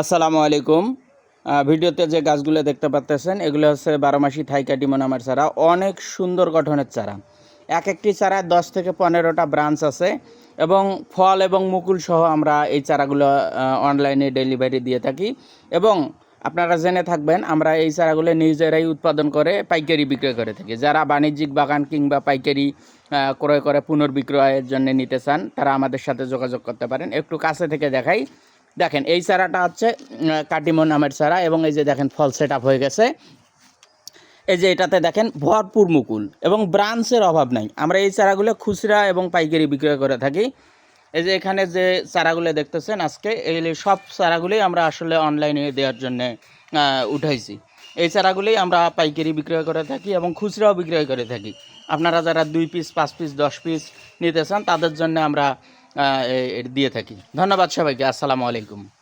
আসসালামু আলাইকুম। ভিডিওতে যে গাছগুলো দেখতে পাচ্ছেন এগুলো হচ্ছে 12 মাসি থাই কাটিমন আমের চারা। অনেক সুন্দর গঠনের চারা। এক একটি চারায় 10 থেকে 15টা ব্রাঞ্চ আছে এবং ফল এবং মুকুল সহ আমরা এই চারাগুলো অনলাইনে ডেলিভারি দিয়ে থাকি। এবং আপনারা জেনে থাকবেন আমরা এই চারাগুলো নিজেরাই উৎপাদন করে পাইকারি বিক্রয় করে থাকি। যারা বাণিজ্যিক বাগান কিংবা পাইকারি ক্রয় করে পুনর্বিক্রয়ের জন্য নিতে চান তারা আমাদের সাথে যোগাযোগ করতে পারেন। একটু কাছে থেকে দেখাই। দেখেন এই চারাটা হচ্ছে কাটিমন আমের চারা এবং এই যে দেখেন ফল সেট আপ হয়ে গেছে। এই যে এটাতে দেখেন ভরপুর মুকুল এবং ব্রাঞ্চের অভাব নাই। আমরা এই চারাগুলো খুচরা এবং পাইকারি বিক্রয় করে থাকি। এই যে এখানে যে চারাগুলো দেখতেছেন আজকে এই সব চারাগুলোই আমরা আসলে অনলাইনে দেওয়ার জন্য উঠাইছি। এই চারাগুলোই আমরা পাইকারি বিক্রয় করে থাকি এবং খুচরাও বিক্রয় করে থাকি। আপনারা যারা 2 পিস 5 পিস 10 পিস নিতে চান তাদের জন্য আমরা দিয়ে থাকি। ধন্যবাদ সবাইকে। আসসালামু আলাইকুম।